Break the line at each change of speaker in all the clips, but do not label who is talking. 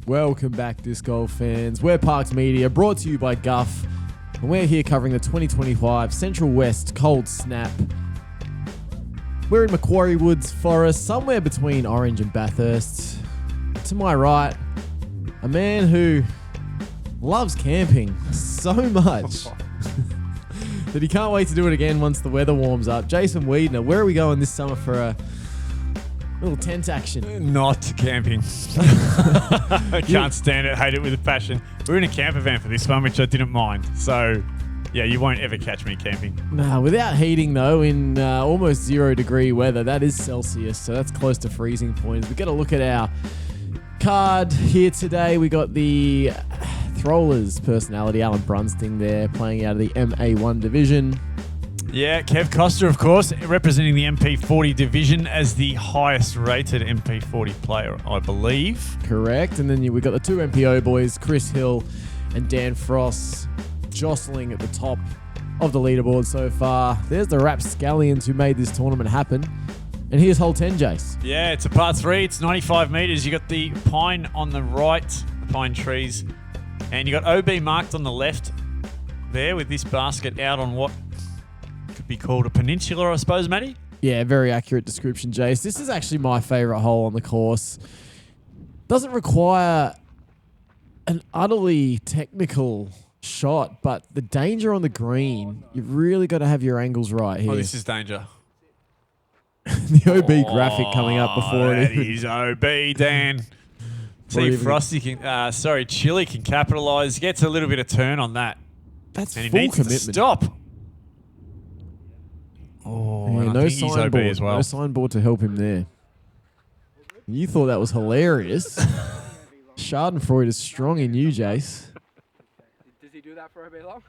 Welcome back, Disc Golf fans. We're Parks Media, brought to you by Guff, and we're here covering the 2025 Central West Cold Snap. We're in Macquarie Woods Forest, somewhere between Orange and Bathurst. To my right, a man who loves camping so much that he can't wait to do it again once the weather warms up. Jason Wiedner, where are we going this summer for a little tent action?
Not camping. I can't stand it. Hate it with a passion. We're in a camper van for this one, which I didn't mind. So, yeah, you won't ever catch me camping.
Nah, without heating though, in almost 0 degree weather, that is Celsius, so that's close to freezing point. We've got to look at our card here today. We got the Throwlers personality, Alan Brunsting there, playing out of the MA1 division.
Yeah, Kev Costa, of course, representing the MP40 division as the highest rated MP40 player, I believe.
Correct. And then we got the two MPO boys, Chris Hill and Dan Frost, jostling at the top of the leaderboard so far. There's the rapscallions who made this tournament happen. And here's hole 10, Jace.
Yeah, it's a par 3. It's 95 metres. You got the pine on the right, the pine trees. And you got OB marked on the left there with this basket out on what could be called a peninsula, I suppose, Matty?
Yeah, very accurate description, Jace. This is actually my favourite hole on the course. Doesn't require an utterly technical shot, but the danger on the green, you've really got to have your angles right here.
Oh, this is danger.
The OB graphic coming up before
that
it
is OB, Dan. See, Frosty can, Chili can capitalise. Gets a little bit of turn on that.
That's
and he
full
needs
commitment.
to stop. Oh,
Yeah,
and I
no
think he's OB
signboard.
as well.
No signboard to help him there. You thought that was hilarious. Schadenfreude is strong in you, Jace.
Does he do that for a bit long?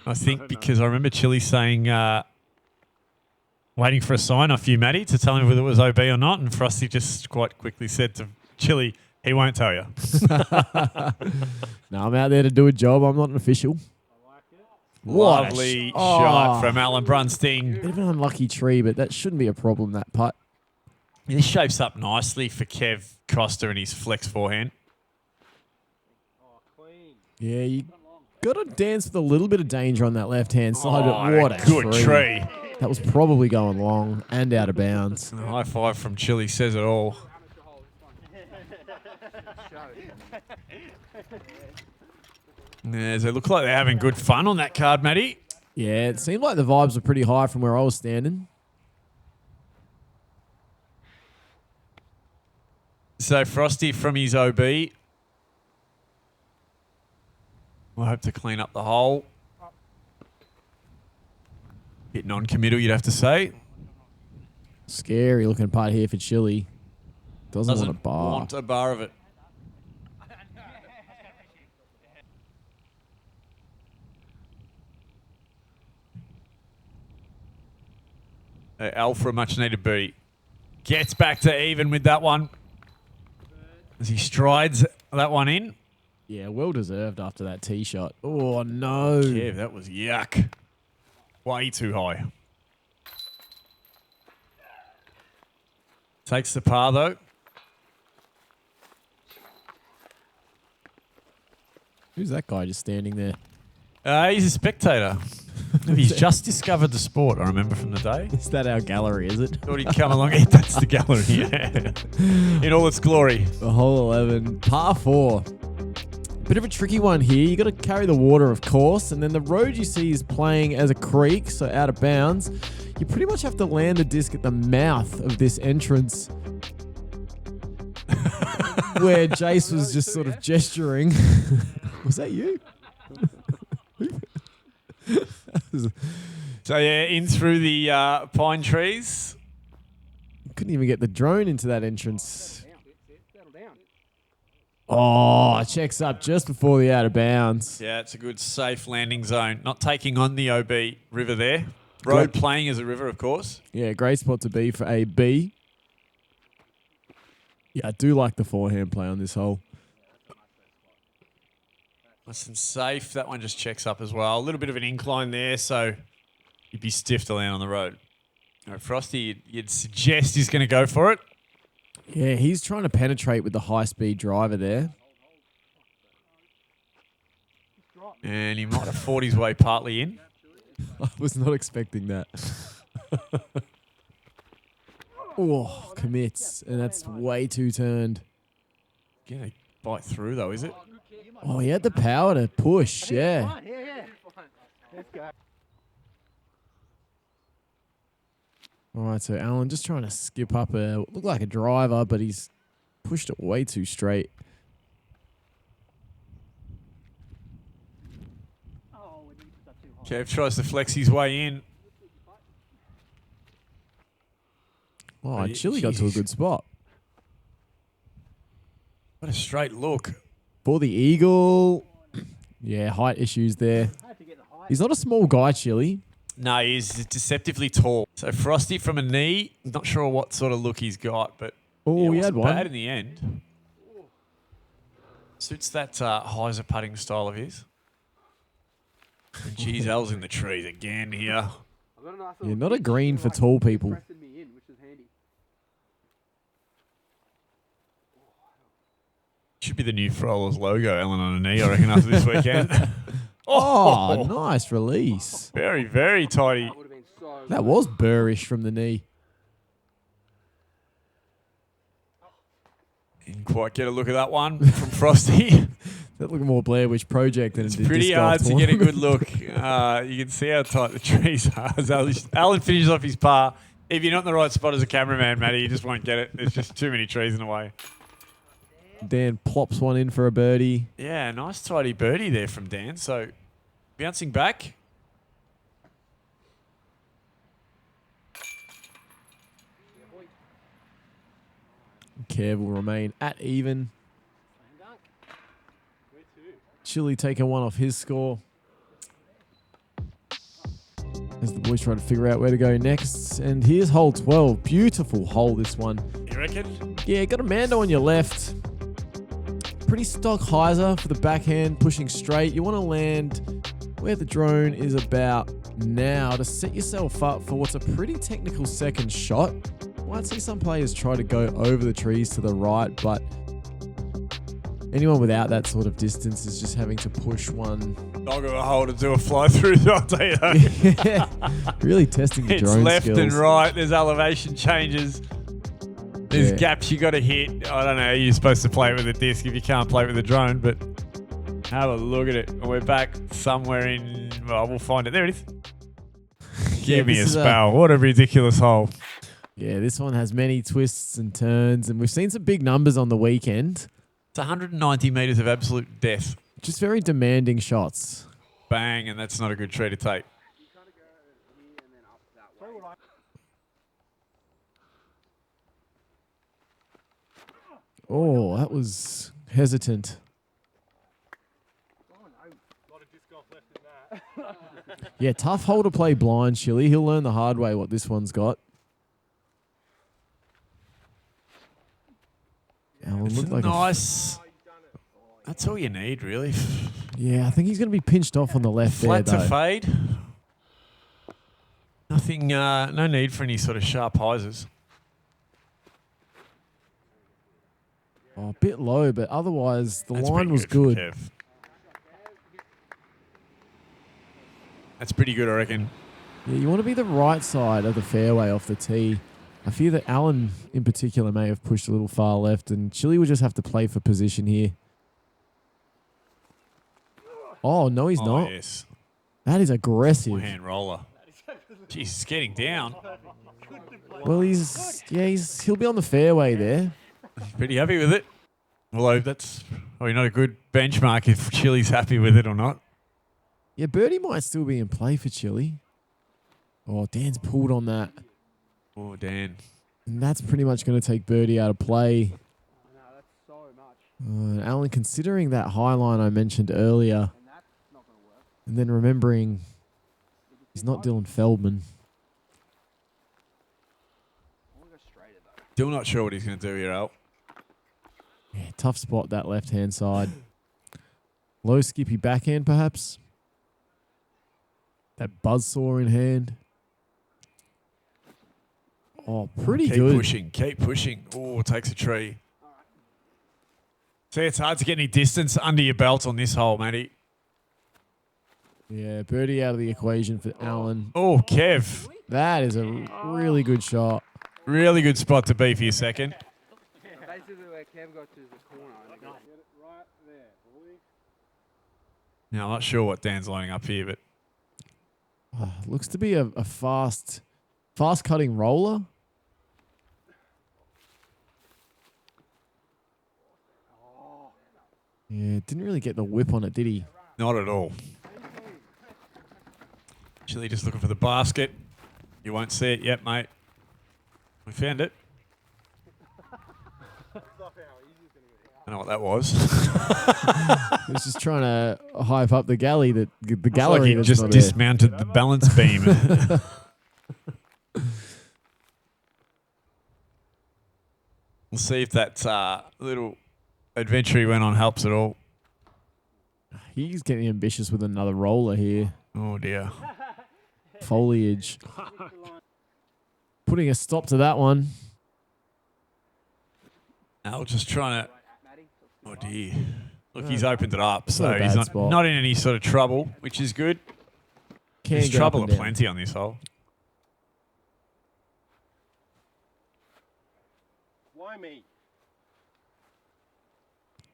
I think because I remember Chili saying, waiting for a sign off you, Matty, to tell him whether it was OB or not, and Frosty just quite quickly said to Chili, he won't tell you.
No, I'm out there to do a job. I'm not an official.
Lovely shot from Alan Brunsting.
Bit of an unlucky tree, but that shouldn't be a problem, that putt.
This shapes up nicely for Kev Costa and his flex forehand.
Yeah, you got to dance with a little bit of danger on that left-hand side,
Oh,
but what a
good tree.
That was probably going long and out of bounds.
A high five from Chili says it all. Yeah, they look like they're having good fun on that card, Matty.
Yeah, it seemed like the vibes were pretty high from where I was standing.
So Frosty from his OB. I hope to clean up the hole. Bit non-committal, you'd have to say.
Scary looking putt here for Chili. Doesn't want a bar.
Want a bar of it. Alpha, much needed birdie. Gets back to even with that one. As he strides that one in.
Yeah, well deserved after that tee shot. Oh, no.
Yeah, that was yuck. Way too high. Takes the par, though.
Who's that guy just standing there?
He's a spectator. He's just discovered the sport, I remember from the day.
Is that our gallery, is it?
Thought he'd come along. That's the gallery, yeah. In all its glory.
The hole 11, par 4. Bit of a tricky one here. You got to carry the water, of course, and then the road you see is playing as a creek, so out of bounds. You pretty much have to land the disc at the mouth of this entrance where Jace was just sort of gesturing. Was that you?
So, yeah, in through the pine trees.
Couldn't even get the drone into that entrance. Oh, checks up just before the out of bounds.
Yeah, it's a good safe landing zone. Not taking on the OB river there. Road playing as a river, of course.
Yeah, great spot to be for a B. Yeah, I do like the forehand play on this hole.
Nice and safe. That one just checks up as well. A little bit of an incline there, so you'd be stiff to land on the road. All right, Frosty, you'd suggest he's going to go for it.
Yeah, he's trying to penetrate with the high-speed driver there.
And he might have fought his way partly in.
I was not expecting that. Oh, commits. And that's way too turned.
Gonna bite through though, is it?
Oh, he had the power to push. Yeah. All right, so Alan just trying to skip up look like a driver, but he's pushed it way too straight.
Kev tries to flex his way in.
Oh, Chile got to a good spot.
What a straight look.
For the eagle. Yeah, height issues there. He's not a small guy, Chile.
No, he's deceptively tall. So Frosty from a knee. Not sure what sort of look he's got, but
Oh, he had
wasn't
one.
bad in the end. Suits that hyzer putting style of his. And geez, L's in the trees again here.
Yeah, not a green for tall people.
Pressing me in, which is handy.
Should be the new Froller's logo, Ellen on a knee, I reckon, after this weekend.
Oh, nice release.
Very, very tidy.
That would have been so
That was burrish from the knee.
Didn't quite get a look at that one from Frosty.
That looked more Blair Witch Project than
It's
it did
pretty
disc golf
hard to get a
tournament.
good look. You can see how tight the trees are. As Alan finishes off his par. If you're not in the right spot as a cameraman, Matty, you just won't get it. There's just too many trees in the way.
Dan plops one in for a birdie.
Yeah, nice tidy birdie there from Dan. So bouncing back.
Kev will remain at even. Chile taking one off his score. As the boys try to figure out where to go next. And here's hole 12. Beautiful hole, this one.
You reckon?
Yeah, got a Mando on your left. Pretty stock hyzer for the backhand, pushing straight. You want to land where the drone is about now to set yourself up for what's a pretty technical second shot. Might see some players try to go over the trees to the right, but anyone without that sort of distance is just having to push one.
Dog of a hole to do a fly through, I'll tell you that.
Yeah, really testing the
It's
drone
left
skills.
and right. There's elevation changes. There's
Yeah.
gaps you got to hit. I don't know how you're supposed to play it with a disc if you can't play it with a drone, but have a look at it. And we're back somewhere in... Well, we'll find it. There it is. Give me a
this is
spell. What a ridiculous hole.
Yeah, this one has many twists and turns, and we've seen some big numbers on the weekend.
It's 190 metres of absolute death.
Just very demanding shots.
Bang, and that's not a good tree to take.
Oh, that was hesitant. Yeah, tough hole to play blind, Chile. He'll learn the hard way what this one's got. Alan
It's
looked like
nice. That's all you need, really.
Yeah, I think he's going to be pinched off on the left
Flat
there,
to
though.
fade. Nothing, no need for any sort of sharp hyzers.
Oh, a bit low, but otherwise the
That's
line
pretty
was
from
good.
Kev. That's pretty good, I reckon.
Yeah, you want to be the right side of the fairway off the tee. I fear that Alan, in particular, may have pushed a little far left, and Chile will just have to play for position here. Oh, no, he's not.
Yes.
That is aggressive.
Hand roller. Jeez, it's getting down.
Well, he'll be on the fairway there.
Pretty happy with it. Although that's probably not a good benchmark if Chile's happy with it or not.
Yeah, birdie might still be in play for Chile. Oh, Dan's pulled on that.
Oh, Dan.
And that's pretty much going to take birdie out of play.
No, that's so much.
Alan, considering that high line I mentioned earlier,
And that's not going to work.
and then remembering he's not Dylan Feldman.
I want to go straighter, though.
Still not sure what he's going to do here, Al.
Yeah, tough spot, that left-hand side. Low skippy backhand, perhaps. That buzzsaw in hand. Oh, pretty
Keep
good.
pushing, keep pushing. Oh, takes a tree. See, it's hard to get any distance under your belt on this hole, Matty.
Yeah, birdie out of the equation for Alan.
Oh, Kev.
That is a really good shot.
Really good spot to be for your second.
Basically, where Kev got to is the corner. And get it right there, boy.
Now, I'm not sure what Dan's lining up here, but
Looks to be a fast cutting roller. Yeah, didn't really get the whip on it, did he?
not at all. Actually, just looking for the basket. You won't see it yet, mate. We found it. I know what that was.
He was just trying to hype up the galley the
It's like
gallery.
he
that's
just
not there.
dismounted the balance beam. We'll see if that little adventure he went on helps at all.
He's getting ambitious with another roller here.
Oh dear.
Foliage. Putting a stop to that one.
Al just trying to. Oh dear. Look, he's opened it up,
It's not
so
a
he's
bad spot.
not in any sort of trouble, which is good.
Can
There's
go up
trouble
and
at
down.
plenty on this hole.
Why me?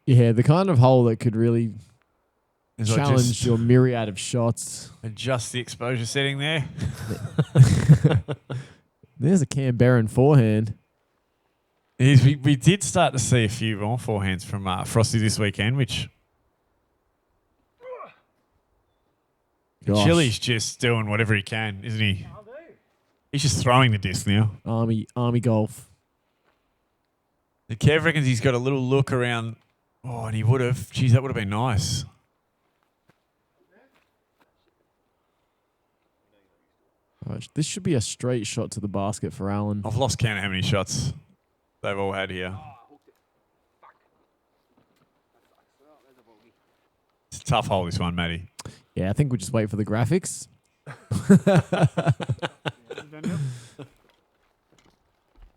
Yeah, the kind of hole that could really
As I
challenge
just
your myriad of shots.
adjust the exposure setting there.
There's a Canberran forehand.
We did start to see a few more forehands from Frosty this weekend, which
Gosh.
Chili's just doing whatever he can, isn't he? He's just throwing the disc now.
Army golf.
The Kev reckons he's got a little look around. Oh, and he would have. Geez, that would have been nice.
Right, this should be a straight shot to the basket for Alan.
I've lost count of how many shots they've all had here. It's a tough hole, this one, Matty.
Yeah, I think we'll just wait for the graphics.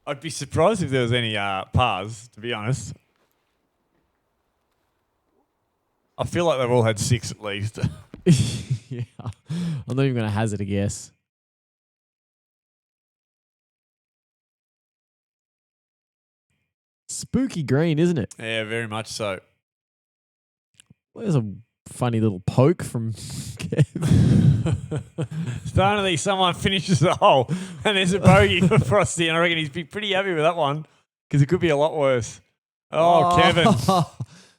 I'd be surprised if there was any pars, to be honest. I feel like they've all had 6 at least.
Yeah, I'm not even going to hazard a guess. Spooky green, isn't it?
Yeah, very much so.
There's a funny little poke from Kev.
Finally, someone finishes the hole, and there's a bogey for Frosty, and I reckon he'd be pretty happy with that one because it could be a lot worse. Oh, Kevin.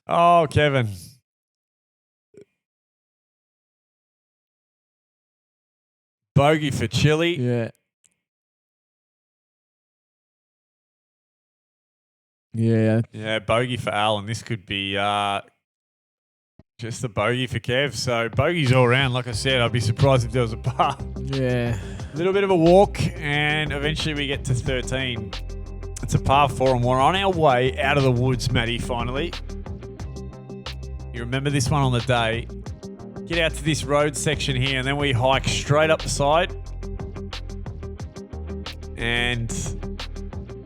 Oh, Kevin. Bogey for Chili.
Yeah. Yeah.
Yeah, bogey for Al, and this could be just a bogey for Kev. So bogeys all round. Like I said, I'd be surprised if there was a par.
Yeah.
A little bit of a walk, and eventually we get to 13. It's a par 4, and we're on our way out of the woods, Matty, finally. You remember this one on the day. Get out to this road section here, and then we hike straight up the side. And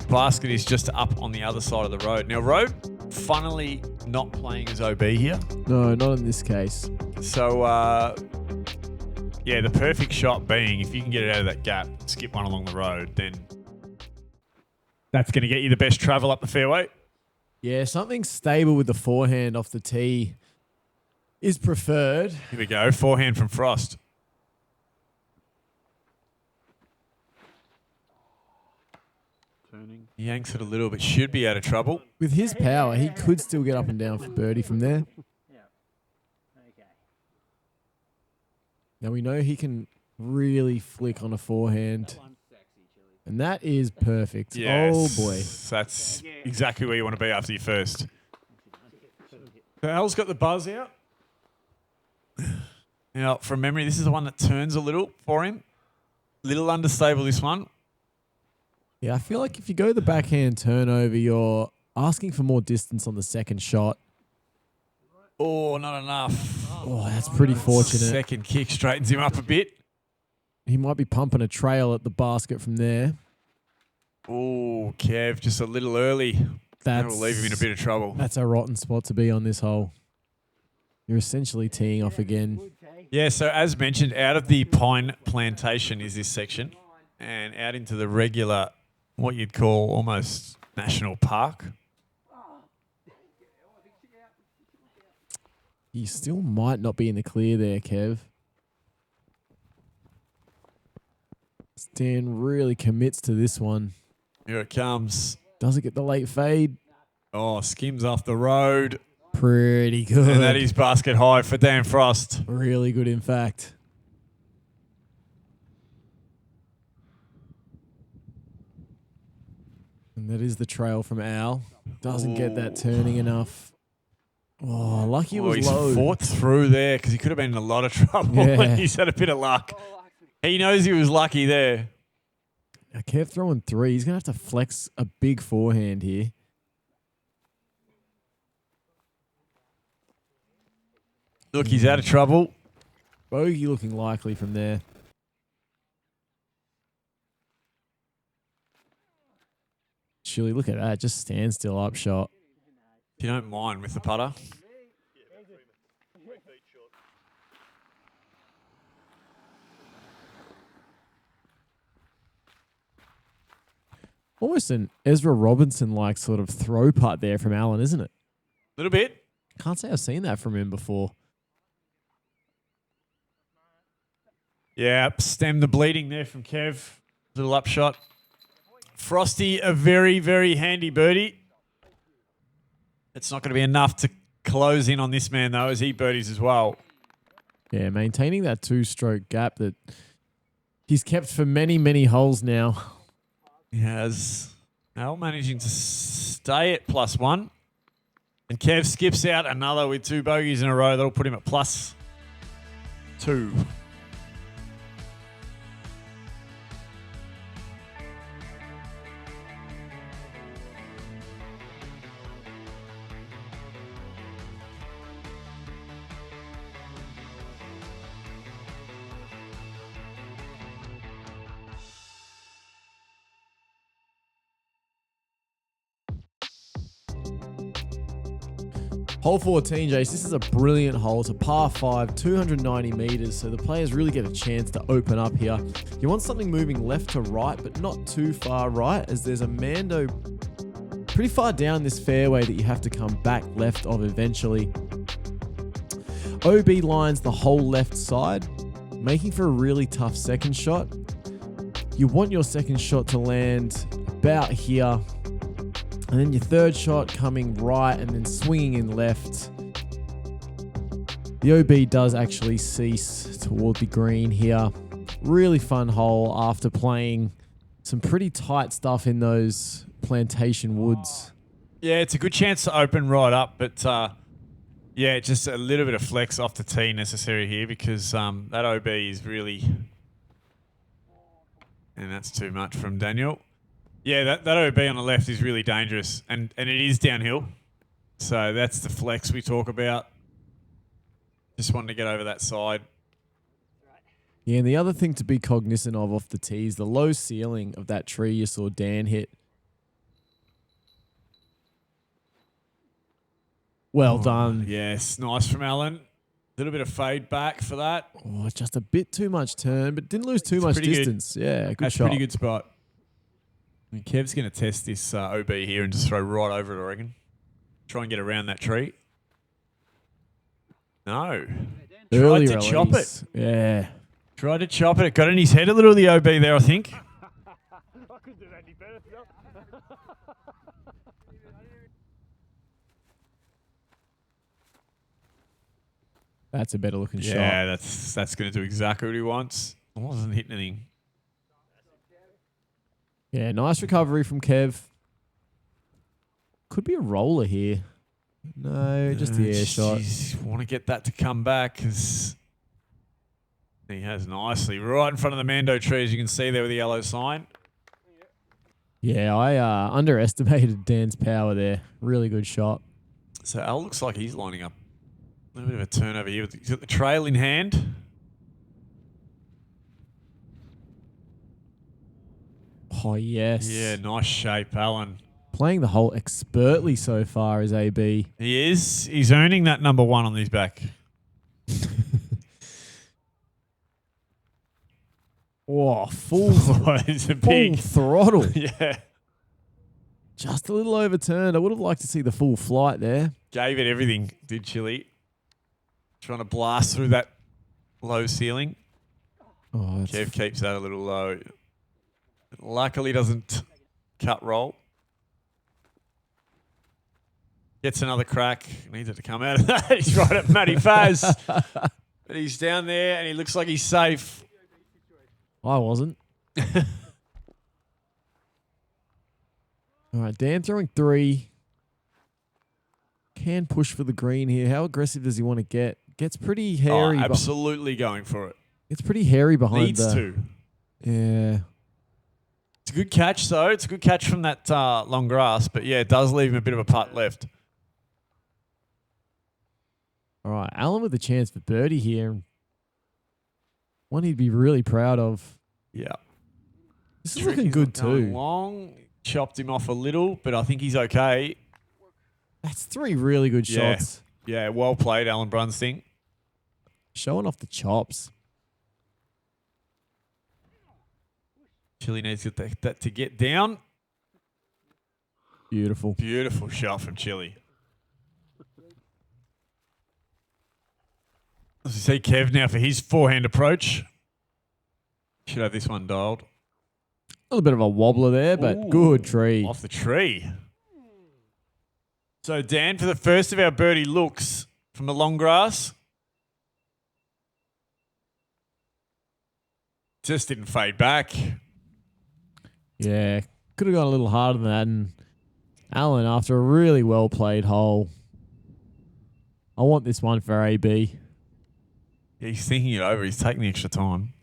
basket is just up on the other side of the road. Now, road, funnily not playing as OB here.
No, not in this case.
So, yeah, the perfect shot being if you can get it out of that gap, skip one along the road, then that's going to get you the best travel up the fairway.
Yeah, something stable with the forehand off the tee is preferred.
Here we go, forehand from Frost.
Turning.
He yanks it a little bit, should be out of trouble.
With his power, he could still get up and down for birdie from there.
Yeah. Okay.
Now we know he can really flick on a forehand. And that is perfect.
Yes,
Oh, boy.
That's exactly where you want to be after your first. Al's got the buzz out. Now, from memory, this is the one that turns a little for him. Little understable, this one.
Yeah, I feel like if you go the backhand turnover, you're asking for more distance on the second shot.
Oh, not enough.
Oh, that's pretty fortunate.
Second kick straightens him up a bit.
He might be pumping a trail at the basket from there.
Oh, Kev, just a little early. That'll leave him in a bit of trouble.
That's a rotten spot to be on this hole. You're essentially teeing off again.
Good catch.
Yeah, so as mentioned, out of the pine plantation is this section, and out into the regular, what you'd call almost national park.
You still might not be in the clear there, Kev. Stan really commits to this one.
Here it comes.
Does it get the late fade?
Oh, skims off the road.
Pretty good.
And that is basket high for Dan Frost.
Really good, in fact. And that is the trail from Al. Doesn't get that turning enough. Oh, lucky it was
He's
low.
fought through there because he could have been in a lot of trouble.
Yeah.
He's had a bit of luck. He knows he was lucky there.
Now, Kev throwing three. He's going to have to flex a big forehand here.
Look, he's out of trouble.
Bogey looking likely from there. Surely, look at that. Just standstill up shot.
If you don't mind with the putter.
Almost an Ezra Robinson-like sort of throw putt there from Alan, isn't it?
A little bit.
Can't say I've seen that from him before.
Yeah, stem the bleeding there from Kev. Little upshot. Frosty, a very, very handy birdie. It's not going to be enough to close in on this man, though, as he birdies as well.
Yeah, maintaining that two-stroke gap that he's kept for many, many holes now.
He has Al managing to stay at +1. And Kev skips out another with 2 bogeys in a row. That'll put him at +2.
Hole 14, Jace, this is a brilliant hole. It's a par 5, 290 metres, so the players really get a chance to open up here. You want something moving left to right, but not too far right, as there's a Mando pretty far down this fairway that you have to come back left of eventually. OB lines the whole left side, making for a really tough second shot. You want your second shot to land about here, and then your third shot coming right and then swinging in left. The OB does actually cease toward the green here. Really fun hole after playing some pretty tight stuff in those plantation woods.
Yeah, it's a good chance to open right up, but yeah, just a little bit of flex off the tee necessary here because that OB is really... And that's too much from Daniel. Yeah, that OB on the left is really dangerous, and it is downhill. So that's the flex we talk about. Just wanted to get over that side.
Yeah, and the other thing to be cognizant of off the tee is the low ceiling of that tree you saw Dan hit. Well done.
Yes, nice from Alan. A little bit of fade back for that.
Oh, just a bit too much turn, but didn't lose too much distance.
Good.
Yeah, good
That's
shot.
pretty good spot. And Kev's going to test this OB here and just throw right over it, I reckon. Try and get around that tree. No.
Early
Tried to chop
release.
it.
Yeah.
Tried to chop it. It got in his head a little, the OB there, I think.
I couldn't do that any better.
That's a better looking shot.
Yeah, that's going to do exactly what he wants. I wasn't hitting anything.
Yeah, nice recovery from Kev. Could be a roller here. No, just the air shot.
Want to get that to come back because he has nicely right in front of the Mando tree, as you can see there with the yellow sign.
Yeah, I underestimated Dan's power there. Really good shot.
So Al looks like he's lining up a little bit of a turnover here. He's got the trail in hand.
Oh, yes.
Yeah, nice shape, Alan.
Playing the hole expertly so far is AB.
He is. He's earning that number 1 on his back.
Oh, full
It's a big.
throttle.
Yeah.
Just a little overturned. I would have liked to see the full flight there.
Gave it everything, did Chile. Trying to blast through that low ceiling.
Oh, that's
Kev keeps that a little low. Luckily doesn't cut roll. Gets another crack. Needs it to come out of that. He's right at Matty Faz. But he's down there and he looks like he's safe.
I wasn't. All right, Dan throwing 3. Can push for the green here. How aggressive does he want to get? Gets pretty hairy.
Absolutely going for it.
It's pretty hairy behind
Needs to.
Yeah.
It's a good catch, though. It's a good catch from that long grass. But, yeah, it does leave him a bit of a putt left.
All right, Alan with a chance for birdie here. One he'd be really proud of.
Yeah.
This is looking good too.
Long. Chopped him off a little, but I think he's okay.
That's 3 really good shots.
Yeah, well played, Alan Brunsting.
Showing off the chops.
Chile needs to get that to get down.
Beautiful.
Beautiful shot from Chile. As you see Kev now for his forehand approach. Should have this one dialed.
A little bit of a wobbler there, but
Ooh,
good tree.
Off the tree. So, Dan, for the first of our birdie looks from the long grass. Just didn't fade back.
Yeah, could have gone a little harder than that. And Alan, after a really well played hole, I want this one for AB.
Yeah, he's thinking it over. He's taking the extra time.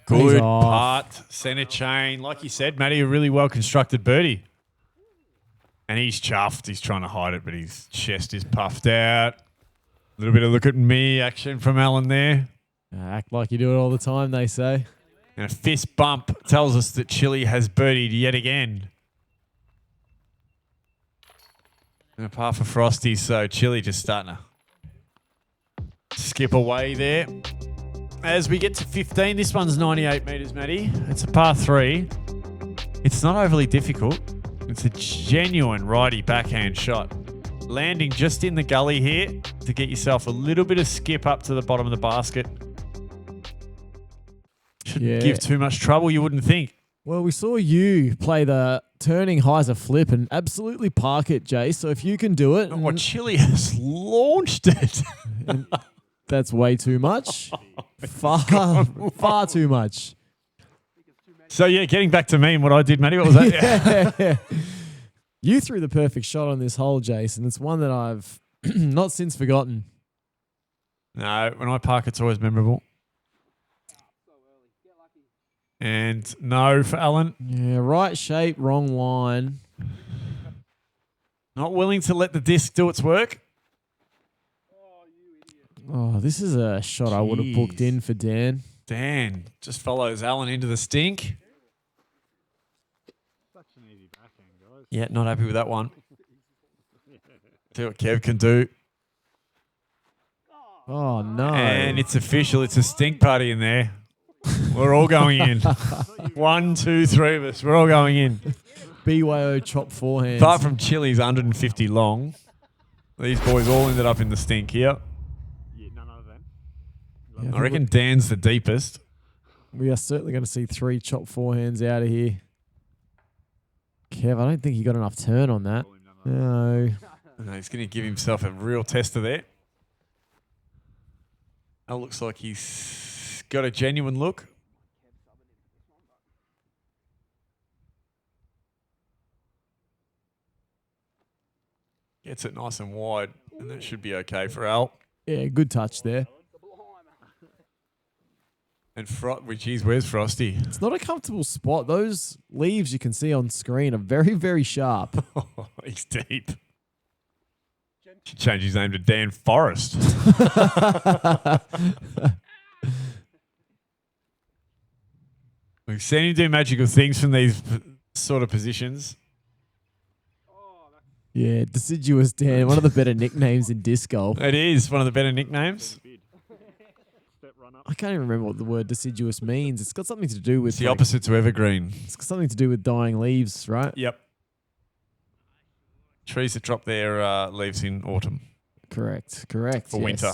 He's
Good
off.
putt. Centre chain. Like you said, Matty, a really well-constructed birdie. And he's chuffed. He's trying to hide it, but his chest is puffed out. A little bit of look at me action from Alan there.
Act like you do it all the time, they say.
And a fist bump tells us that Chile has birdied yet again. And a par for Frosty, so Chile just starting to skip away there. As we get to 15, this one's 98 metres, Matty. It's a par 3. It's not overly difficult. It's a genuine righty backhand shot. Landing just in the gully here to get yourself a little bit of skip up to the bottom of the basket. Shouldn't give too much trouble, you wouldn't think.
Well, we saw you play the turning hyzer flip and absolutely park it, Jay. So if you can do it.
And what Chile has launched it.
That's way too much. Far too much.
So, yeah, getting back to me and what I did, Matty, what was that?
Yeah. You threw the perfect shot on this hole, Jason. It's one that I've not since forgotten.
No, when I park, it's always memorable. And no for Alan.
Yeah, right shape, wrong line.
Not willing to let the disc do its work.
Oh, this is a shot I would have booked in for Dan.
Dan just follows Alan into the stink. Yeah, not happy with that one. See what Kev can do.
Oh, no.
And it's official. It's a stink party in there. We're all going in. 1, 2, 3 of us. We're all going in.
BYO chop forehands.
Apart from Chile's 150 long, these boys all ended up in the stink here.
Yeah,
I reckon Dan's the deepest.
We are certainly going to see 3 chop forehands out of here. Kev, I don't think he got enough turn on that. No.
No, he's going to give himself a real tester there. That looks like he's got a genuine look. Gets it nice and wide, and that should be okay for Al.
Yeah, good touch there.
And geez, where's Frosty?
It's not a comfortable spot. Those leaves you can see on screen are very, very sharp.
He's deep. Should change his name to Dan Forrest. We've seen him do magical things from these sort of positions.
Yeah, Deciduous Dan, one of the better nicknames in disc golf.
It is one of the better nicknames.
I can't even remember what the word deciduous means. It's got something to do with
It's the opposite to evergreen.
It's got something to do with dying leaves, right?
Yep. Trees that drop their leaves in autumn.
Correct.
For winter.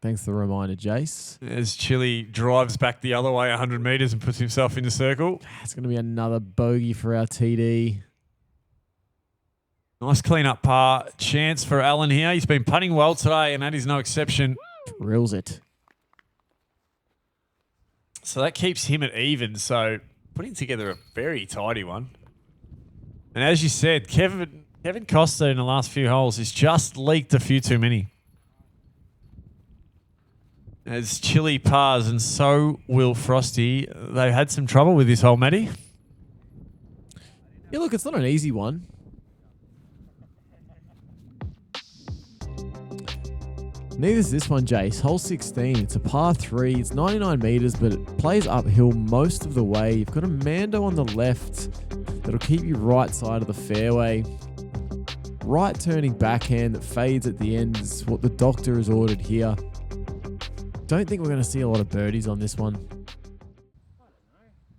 Thanks for the reminder, Jace.
As Chili drives back the other way 100 metres and puts himself in the circle.
It's going to be another bogey for our TD.
Nice clean-up par chance for Alan here. He's been putting well today, and that is no exception.
Drills it.
So that keeps him at even. So putting together a very tidy one. And as you said, Kevin Costa in the last few holes has just leaked a few too many. As Chili pars, and so will Frosty. They've had some trouble with this hole, Matty.
Yeah, look, it's not an easy one. Neither is this one, Jace. Hole 16. It's a par 3. It's 99 metres, but it plays uphill most of the way. You've got a Mando on the left that'll keep you right side of the fairway. Right turning backhand that fades at the end is what the doctor has ordered here. Don't think we're going to see a lot of birdies on this one.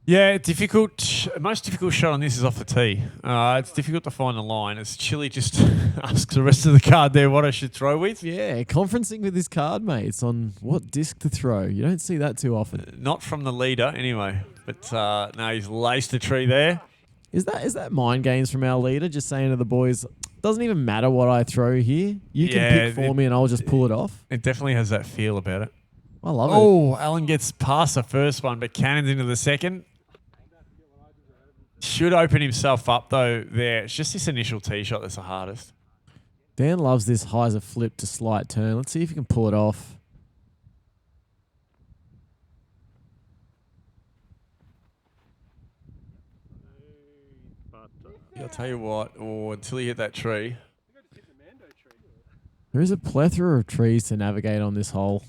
Yeah, difficult. Most difficult shot on this is off the tee. It's difficult to find the line as Chili just asks the rest of the card there what I should throw with.
Yeah, conferencing with his card mates on what disc to throw. You don't see that too often.
Not from the leader, anyway. But no, he's laced a tree there.
Is that mind games from our leader, just saying to the boys, doesn't even matter what I throw here. You can pick for me and I'll just pull it off.
It definitely has that feel about it.
I love it.
Oh, Alan gets past the first one, but cannons into the second. Should open himself up, though, there. It's just this initial tee shot that's the hardest.
Dan loves this hyzer flip to slight turn. Let's see if he can pull it off.
I'll tell you what, until he hit that tree.
There is a plethora of trees to navigate on this hole.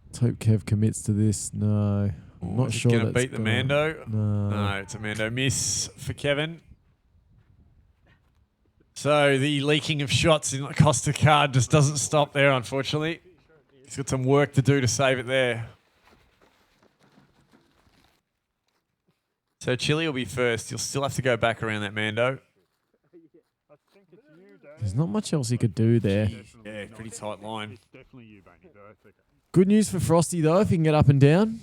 Let's hope Kev commits to this. No. I'm not sure
Going to
that's
beat the Mando.
No.
It's a Mando miss for Kevin. So the leaking of shots in the Costa card just doesn't stop there, unfortunately. He's got some work to do to save it there. So Chili will be first. He'll still have to go back around that Mando.
There's not much else he could do there.
Yeah, pretty tight line.
Good news for Frosty, though, if he can get up and down.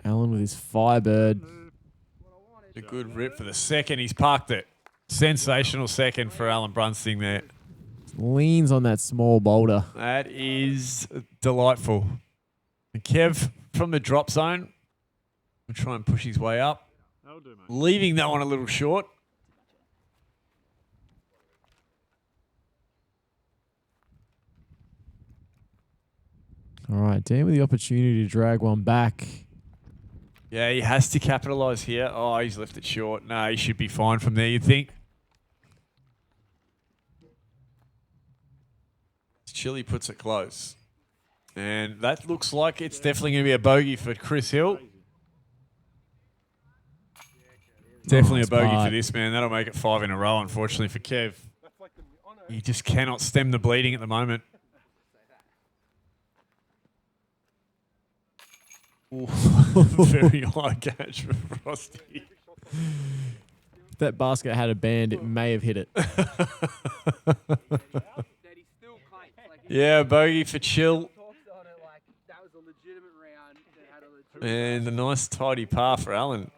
Alan with his Firebird.
A good rip for the second. He's parked it. Sensational second for Alan Brunsting there.
Leans on that small boulder.
That is delightful. And Kev from the drop zone will try and push his way up. Leaving that one a little short.
All right, Dan with the opportunity to drag one back.
Yeah, he has to capitalise here. Oh, he's left it short. No, he should be fine from there, you'd think. Chili puts it close. And that looks like it's definitely going to be a bogey for Chris Hill. Definitely a bogey for this, man. That'll make it 5 in a row, unfortunately, for Kev. He just cannot stem the bleeding at the moment. Ooh, very high catch for Frosty.
If that basket had a band, it may have hit it.
Yeah, bogey for Chill. And a nice tidy par for Alan.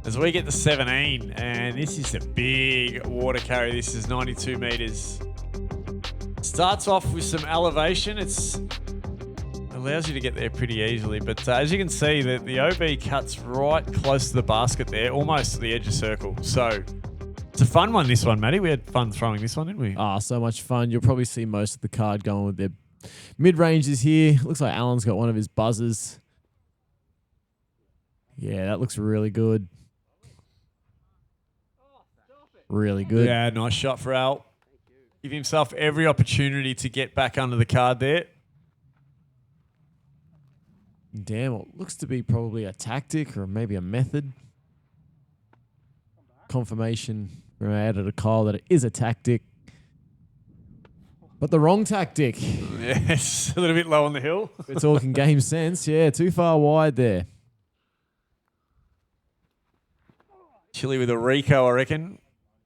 As we get to 17, and this is a big water carry. This is 92 metres. Starts off with some elevation. It allows you to get there pretty easily. But as you can see, the OB cuts right close to the basket there, almost to the edge of circle. So it's a fun one, this one, Matty. We had fun throwing this one, didn't we?
Ah, so much fun. You'll probably see most of the card going with their mid-ranges here. Looks like Alan's got one of his buzzers. Yeah, that looks really good. Really good.
Yeah, nice shot for Al. Give himself every opportunity to get back under the card there.
Damn, what looks to be probably a tactic or maybe a method. Confirmation from our editor Kyle that it is a tactic. But the wrong tactic.
Yes, a little bit low on the hill.
We're talking game sense. Yeah, too far wide there.
Chile with a Rico, I reckon.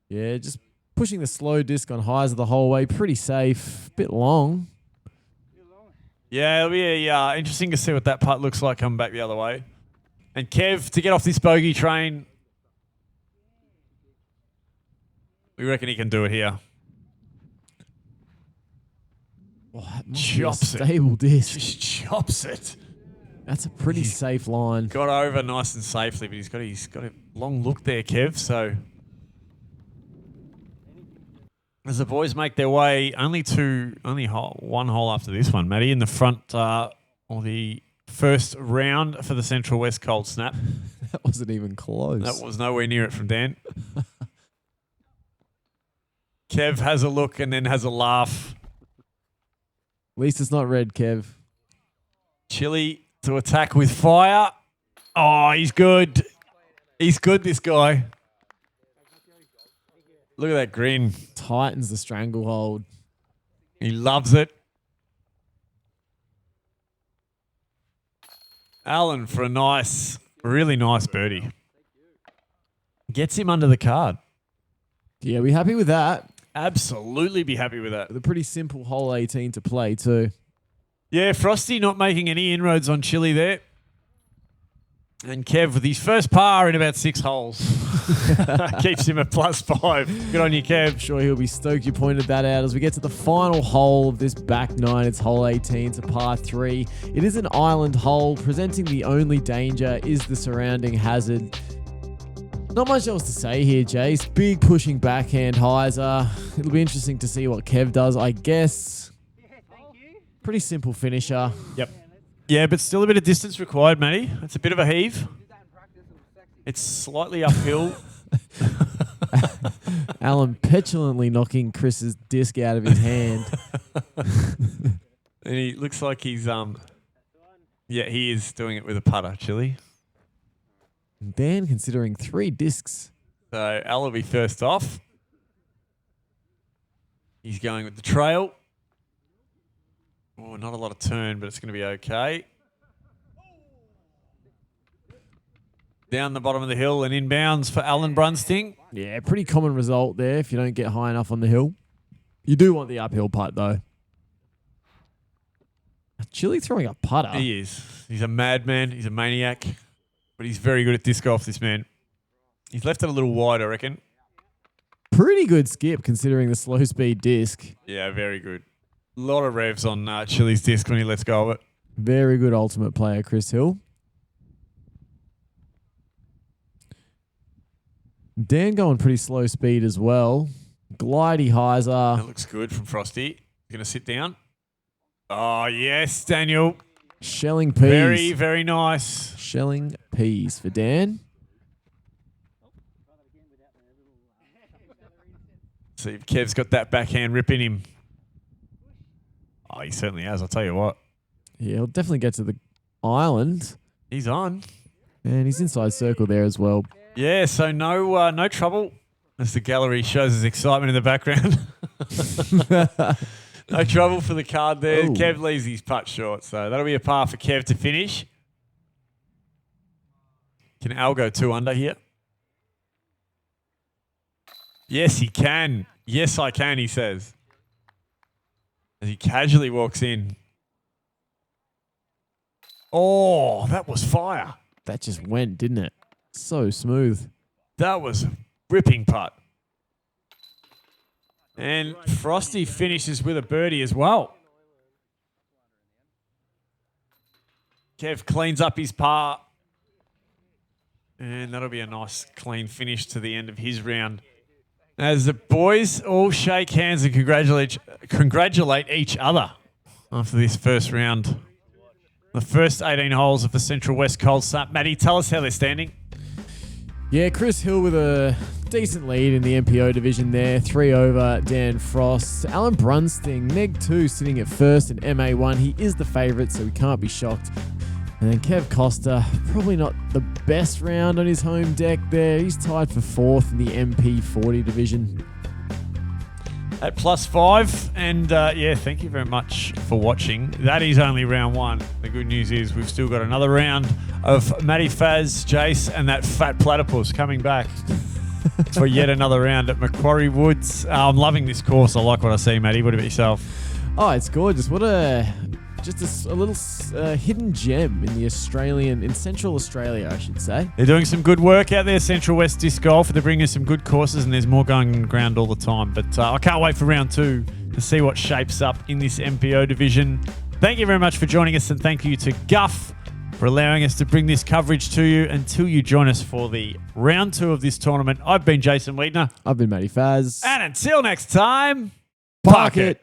Yeah, just pushing the slow disc on highs the whole way. Pretty safe. Bit long.
Yeah, it'll be interesting to see what that putt looks like coming back the other way. And Kev, to get off this bogey train, we reckon he can do it here.
Oh, that must be a
Chops it.
stable disc.
Just chops it.
That's a pretty safe line.
Got over nice and safely, but he's got a long look there, Kev. So as the boys make their way, only one hole after this one, Matty, in the front or the first round for the Central West Cold Snap.
That wasn't even close.
That was nowhere near it from Dan. Kev has a look and then has a laugh.
At least it's not red, Kev.
Chile to attack with fire. Oh, he's good. He's good, this guy. Look at that grin.
Tightens the stranglehold.
He loves it. Alan for a really nice birdie. Gets him under the card.
Yeah, we happy with that?
Absolutely be happy with that.
With a pretty simple hole 18 to play too.
Yeah, Frosty not making any inroads on Chile there. And Kev with his first par in about 6 holes. Keeps him at +5. Good on you, Kev.
I'm sure he'll be stoked you pointed that out as we get to the final hole of this back nine. It's hole 18 to par 3. It is an island hole. Presenting the only danger is the surrounding hazard. Not much else to say here, Jace. Big pushing backhand hyzer. It'll be interesting to see what Kev does, I guess. Pretty simple finisher.
Yep. Yeah, but still a bit of distance required, Matty. It's a bit of a heave. It's slightly uphill.
Alan petulantly knocking Chris's disc out of his hand.
And he looks like he's yeah, he is doing it with a putter, Chile.
Dan considering 3 discs.
So Al will be first off. He's going with the trail. Oh, not a lot of turn, but it's going to be okay. Down the bottom of the hill and inbounds for Alan Brunsting.
Yeah, pretty common result there if you don't get high enough on the hill. You do want the uphill putt though. Chile throwing a putter.
He is. He's a madman. He's a maniac. But he's very good at disc golf, this man. He's left it a little wide, I reckon.
Pretty good skip considering the slow speed disc.
Yeah, very good. A lot of revs on Chile's disc when he lets go of it.
Very good ultimate player, Chris Hill. Dan going pretty slow speed as well. Glidey hyzer.
That looks good from Frosty. He's going to sit down. Oh, yes, Daniel.
Shelling peas.
Very, very nice.
Shelling peas for Dan.
See if Kev's got that backhand rip in him. Oh, he certainly has, I'll tell you what.
Yeah, he'll definitely get to the island.
He's on.
And he's inside circle there as well.
Yeah, so no trouble as the gallery shows his excitement in the background. No trouble for the card there.
Ooh.
Kev leaves his putt short, so that'll be a par for Kev to finish. Can Al go 2 under here? Yes, he can. Yes, I can, he says. As he casually walks in. Oh, that was fire.
That just went, didn't it? So smooth.
That was a ripping putt. And Frosty finishes with a birdie as well. Kev cleans up his par. And that'll be a nice clean finish to the end of his round. As the boys all shake hands and congratulate each other after this first round. The first 18 holes of the Central West Cold Snap. Matty, tell us how they're standing.
Yeah, Chris Hill with a decent lead in the MPO division there. 3 over Dan Frost. Alan Brunsting, Neg 2 sitting at first in MA1. He is the favourite, so we can't be shocked. And then Kev Costa, probably not the best round on his home deck there. He's tied for 4th in the MP40 division.
At +5. And yeah, thank you very much for watching. That is only round 1. The good news is we've still got another round of Matty Faz, Jace, and that fat platypus coming back for yet another round at Macquarie Woods. I'm loving this course. I like what I see, Matty. What about yourself?
Oh, it's gorgeous. What a little hidden gem in Central Australia, I should say.
They're doing some good work out there, Central West Disc Golf. They're bringing us some good courses, and there's more going ground all the time. But I can't wait for round 2 to see what shapes up in this MPO division. Thank you very much for joining us, and thank you to Guff for allowing us to bring this coverage to you until you join us for the round 2 of this tournament. I've been Jason Wiedner.
I've been Matty Faz.
And until next time,
Park it.